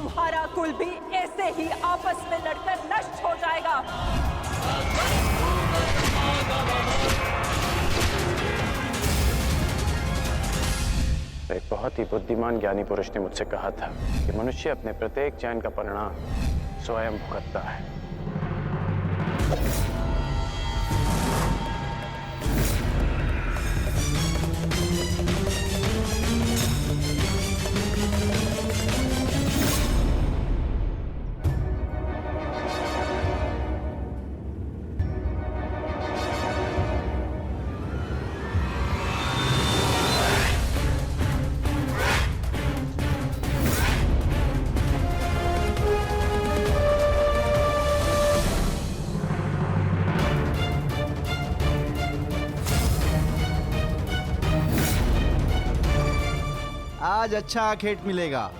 तुम्हारा कुल भी ऐसे ही आपस में लड़कर नष्ट हो जाएगा। एक बहुत ही बुद्धिमान ज्ञानी पुरुष ने मुझसे कहा था कि मनुष्य अपने प्रत्येक चयन का परिणाम स्वयं भुगतता है। आज अच्छा खेत मिलेगा।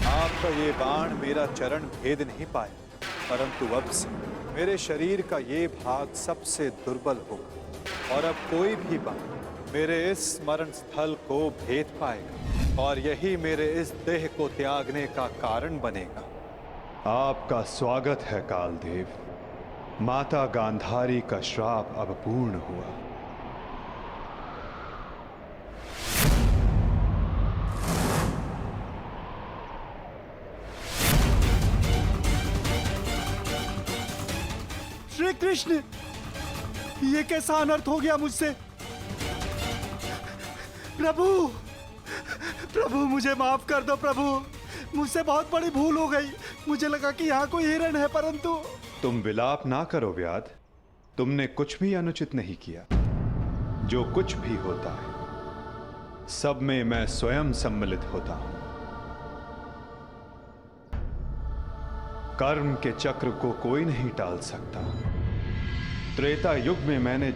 आपका ये बाण मेरा चरण भेद नहीं पाया, परंतु अब से मेरे शरीर का ये भाग सबसे दुर्बल होगा और अब कोई भी बाण मेरे इस स्मरण स्थल को भेद पाएगा और यही मेरे इस देह को त्यागने का कारण बनेगा। आपका स्वागत है कालदेव। माता गांधारी का श्राप अब पूर्ण हुआ। श्री कृष्ण, ये कैसा अनर्थ हो गया मुझसे? प्रभु, प्रभु मुझे माफ कर दो प्रभु, मुझसे बहुत बड़ी भूल हो गई। मुझे लगा कि यहाँ कोई हिरण है, परंतु। तुम विलाप ना करो व्याध, तुमने कुछ भी अनुचित नहीं किया। जो कुछ भी होता है सब में मैं स्वयं सम्मिलित होता हूं। कर्म के चक्र को कोई नहीं टाल सकता। त्रेता युग में मैंने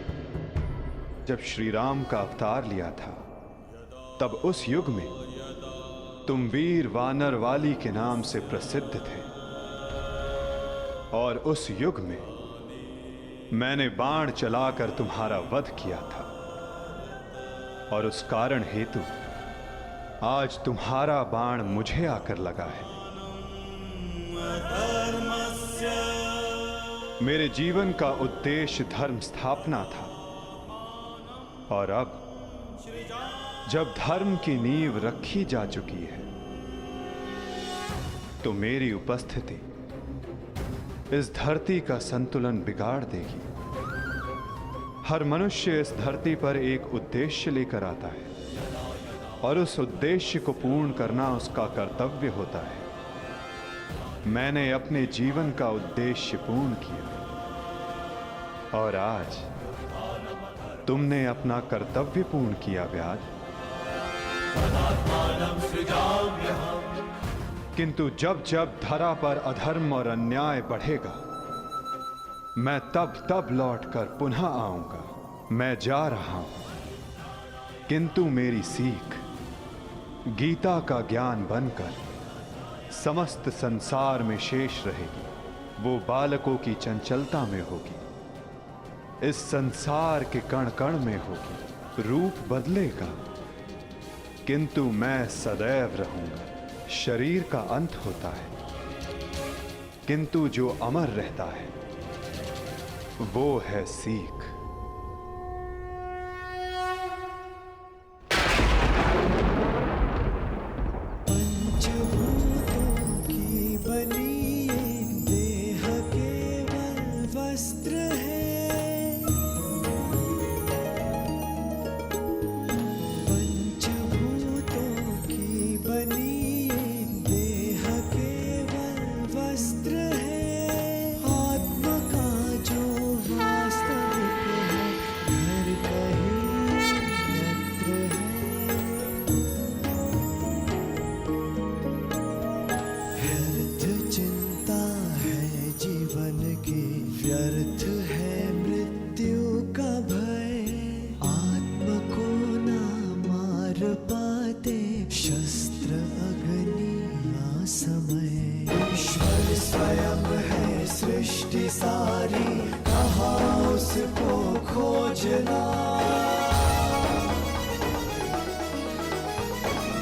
जब श्री राम का अवतार लिया था, तब उस युग में तुम वीर वानर वाली के नाम से प्रसिद्ध थे और उस युग में मैंने बाण चलाकर तुम्हारा वध किया था और उस कारण हेतु आज तुम्हारा बाण मुझे आकर लगा है। मेरे जीवन का उद्देश्य धर्म स्थापना था और अब जब धर्म की नींव रखी जा चुकी है तो मेरी उपस्थिति इस धरती का संतुलन बिगाड़ देगी। हर मनुष्य इस धरती पर एक उद्देश्य लेकर आता है और उस उद्देश्य को पूर्ण करना उसका कर्तव्य होता है। मैंने अपने जीवन का उद्देश्य पूर्ण किया और आज तुमने अपना कर्तव्य पूर्ण किया व्याध। किंतु जब जब धरा पर अधर्म और अन्याय बढ़ेगा, मैं तब तब लौटकर पुनः आऊंगा। मैं जा रहा हूं, किंतु मेरी सीख गीता का ज्ञान बनकर समस्त संसार में शेष रहेगी। वो बालकों की चंचलता में होगी, इस संसार के कण कण में होगी। रूप बदलेगा किंतु मैं सदैव रहूंगा। शरीर का अंत होता है किंतु जो अमर रहता है वो है सीख। व्यर्थ है मृत्यु का भय, आत्म को ना मार पाते शस्त्र अग्नि ना समय। ईश्वर स्वयं है सृष्टि सारी, कहाँ उसको खोजना।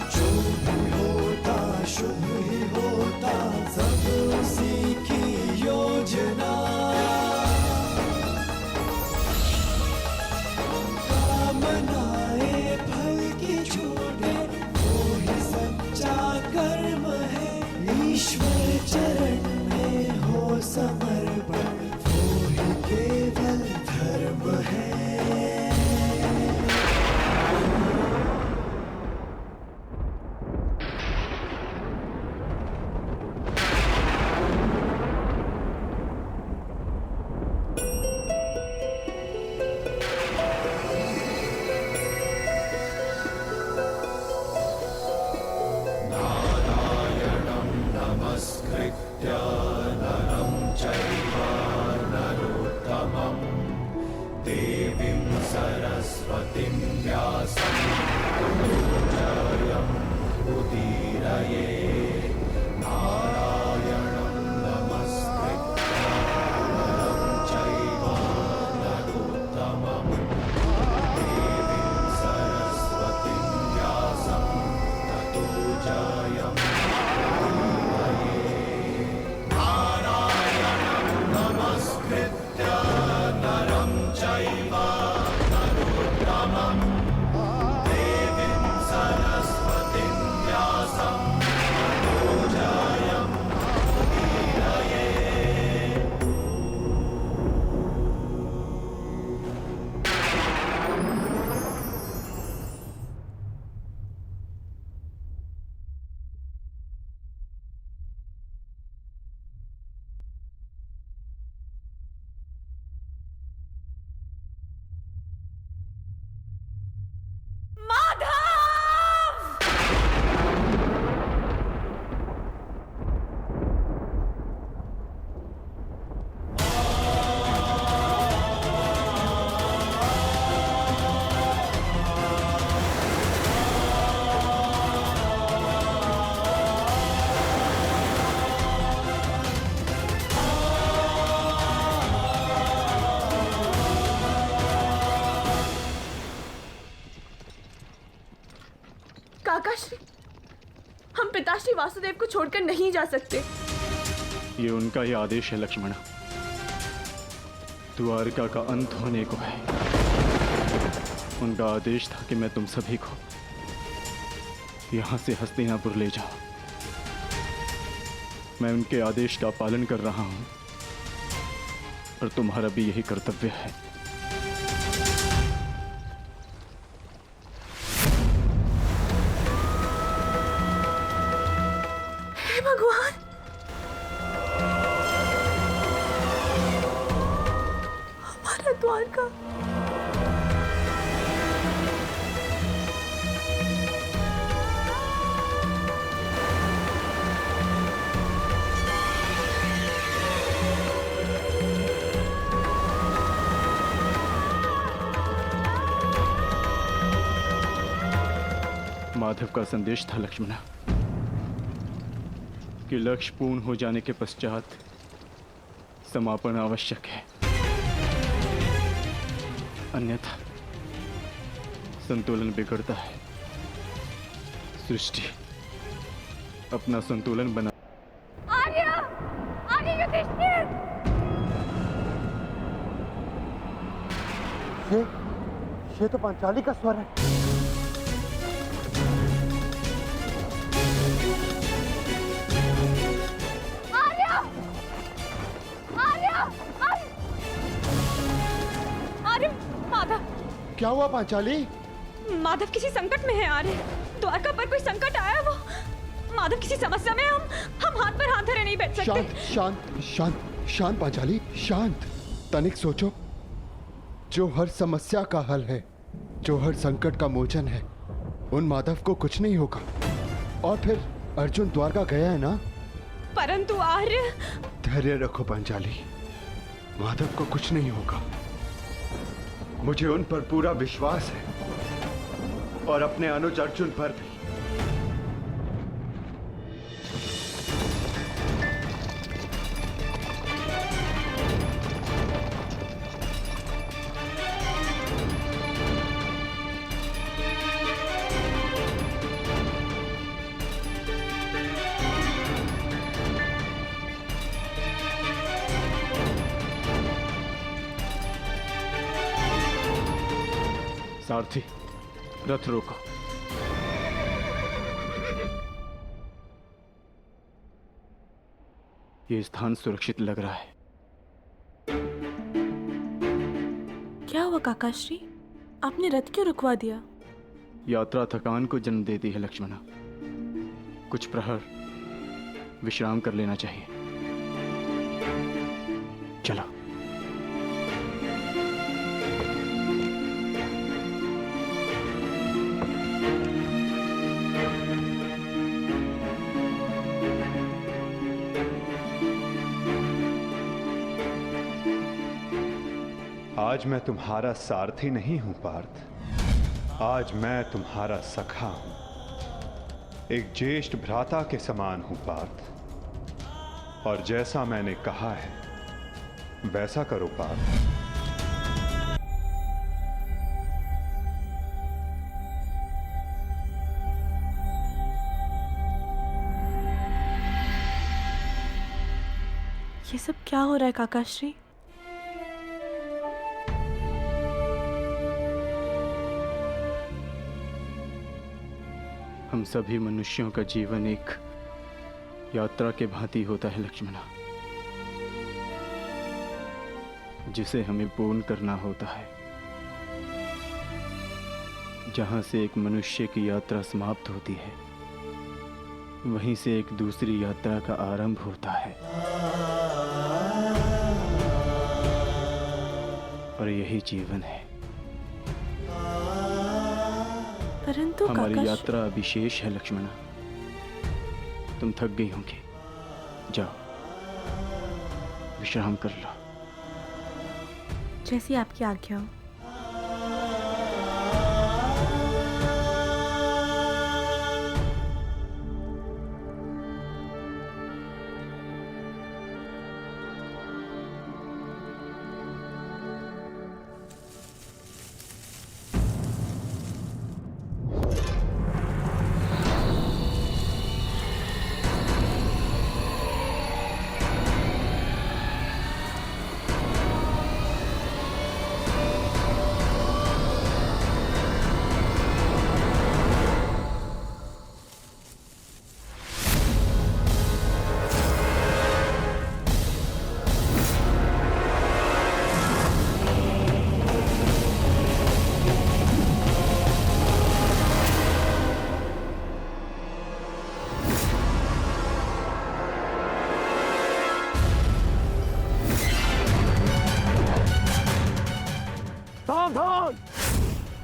जो भी होता शुभ ही होता, सब उसी की योजना। कामनाएं फल की छूटे, वो ही सच्चा कर्म है। ईश्वर चरण में हो समर्पण, वो ही केवल धर्म है। काकाश्री, हम पिताश्री वासुदेव को छोड़कर नहीं जा सकते। ये उनका ही आदेश है लक्ष्मण। द्वारका का अंत होने को है। उनका आदेश था कि मैं तुम सभी को यहां से हस्तिनापुर ले जाऊं। मैं उनके आदेश का पालन कर रहा हूं और तुम्हारा भी यही कर्तव्य है। भगवान, हमारा द्वारका। माधव का संदेश था लक्ष्मण कि लक्ष्य पूर्ण हो जाने के पश्चात समापन आवश्यक है, अन्यथा संतुलन बिगड़ता है। सृष्टि अपना संतुलन बना। आर्य! आर्य युधिष्ठिर! ये तो पांचाली का स्वर है। माधव! क्या हुआ पांचाली? माधव किसी संकट में है आर्य। द्वारका पर कोई संकट आया, वो माधव किसी समस्या में। हम हाथ पर हाथ धरे नहीं बैठ सकते। शांत शांत शांत शांत पांचाली, शांत। तनिक सोचो, जो हर समस्या का हल है, जो हर संकट का मोचन है, उन माधव को कुछ नहीं होगा। और फिर अर्जुन द्वारका गया है ना? परंतु आर्य। धैर्य रखो पांचाली, माधव को कुछ नहीं होगा। मुझे उन पर पूरा विश्वास है और अपने अनुज अर्जुन पर भी। सारथी, रथ रोको। ये स्थान सुरक्षित लग रहा है। क्या हुआ काकाश्री? आपने रथ क्यों रुकवा दिया? यात्रा थकान को जन्म देती है लक्ष्मणा। कुछ प्रहर विश्राम कर लेना चाहिए। चलो। आज मैं तुम्हारा सारथी नहीं हूं पार्थ, आज मैं तुम्हारा सखा हूं। एक ज्येष्ठ भ्राता के समान हूं पार्थ, और जैसा मैंने कहा है वैसा करो पार्थ। ये सब क्या हो रहा है काकाश्री? हम सभी मनुष्यों का जीवन एक यात्रा के भांति होता है लक्ष्मणा, जिसे हमें पूर्ण करना होता है। जहां से एक मनुष्य की यात्रा समाप्त होती है, वहीं से एक दूसरी यात्रा का आरंभ होता है। और यही जीवन है। परंतु हमारी यात्रा अभी शेष है लक्ष्मणा। तुम थक गई होंगी, जाओ विश्राम कर लो। जैसी आपकी आज्ञा हो। सावधान,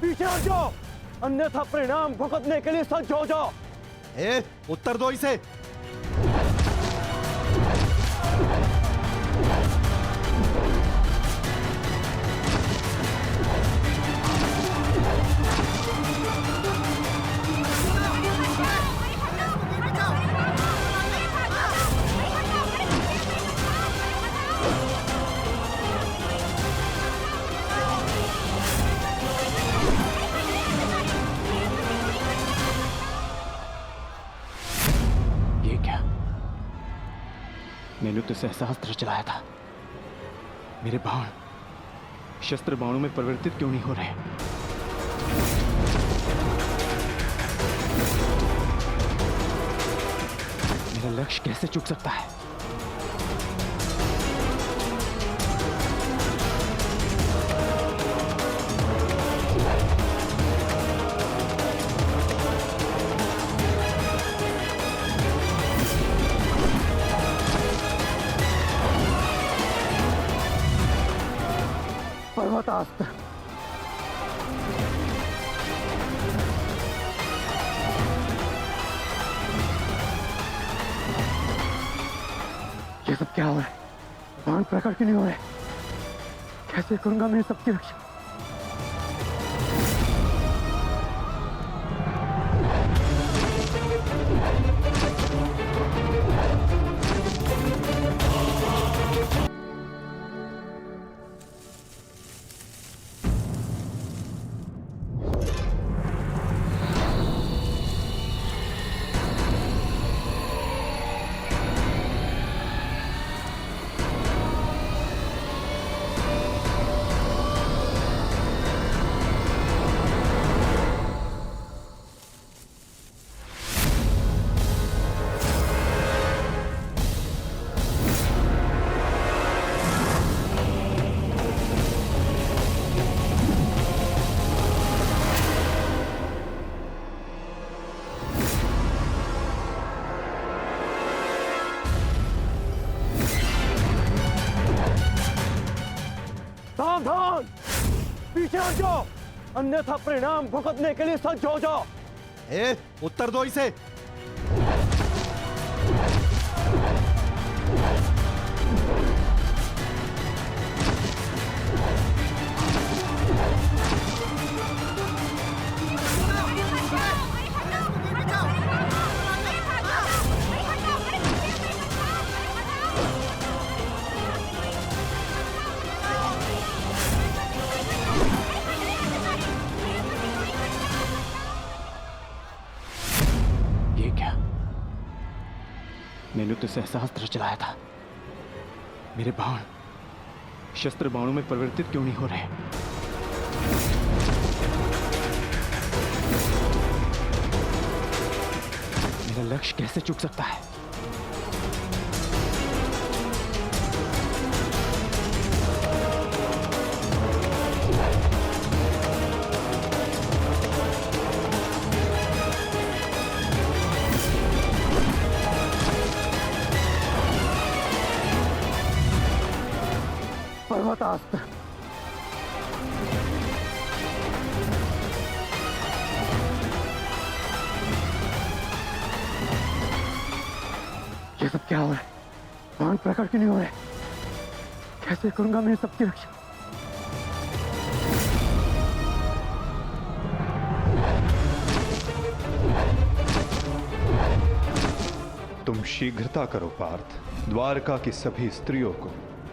पीछे हट जाओ, अन्यथा परिणाम भुगतने के लिए सज्ज हो जाओ। उत्तर दो इसे। मैंने तो सहस्त्र चलाया था। मेरे बाण शस्त्र बाणों में परिवर्तित क्यों नहीं हो रहे? मेरा लक्ष्य कैसे चूक सकता है? पर्वतास्त्र, ये सब क्या हो रहा है? बाण प्रकट क्यों नहीं हो रहे? कैसे करूंगा मैं सबकी रक्षा? सावधान! पीछे हट जाओ, अन्यथा परिणाम भुगतने के लिए सज्ज हो जाओ। ए, उत्तर दो इसे। ये क्या? मैंने तो सहस्त्र चलाया था। मेरे बाण शस्त्र बाणों में परिवर्तित क्यों नहीं हो रहे? मेरा लक्ष्य कैसे चूक सकता है? पर्वतास्त्र। ये सब क्या हो रहा है? बाण प्रकट क्यों नहीं हो रहे? कैसे करूंगा मैं सबकी रक्षा? तुम शीघ्रता करो पार्थ, द्वारका की सभी स्त्रियों को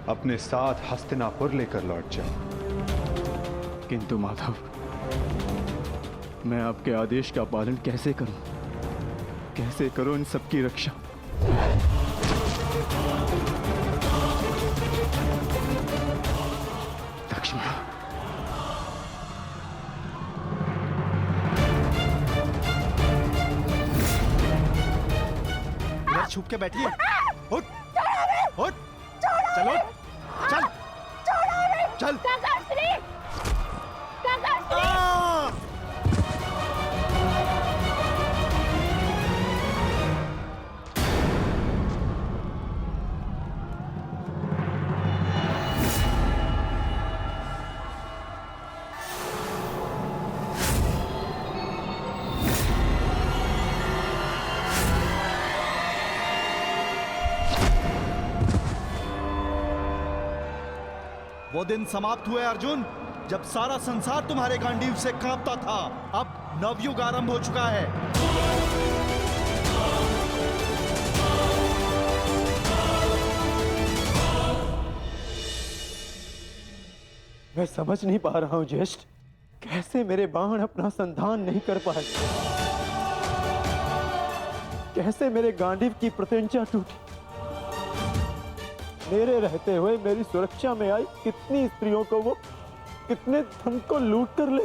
अपने साथ हस्तिनापुर लेकर लौट जाओ। किंतु माधव, मैं आपके आदेश का पालन कैसे करूं? कैसे करूं इन सबकी रक्षा? लक्ष्मण, इधर छुप के बैठिए। उठ, उठ, चलो, चल, चल। वो दिन समाप्त हुए अर्जुन, जब सारा संसार तुम्हारे गांडीव से कांपता था। अब नवयुग आरंभ हो चुका है। मैं समझ नहीं पा रहा हूं ज्येष्ठ, कैसे मेरे बाण अपना संधान नहीं कर पाए? कैसे मेरे गांडीव की प्रत्यंचा टूटी? मेरे रहते हुए मेरी सुरक्षा में आई कितनी स्त्रियों को वो कितने धन को लूट कर ले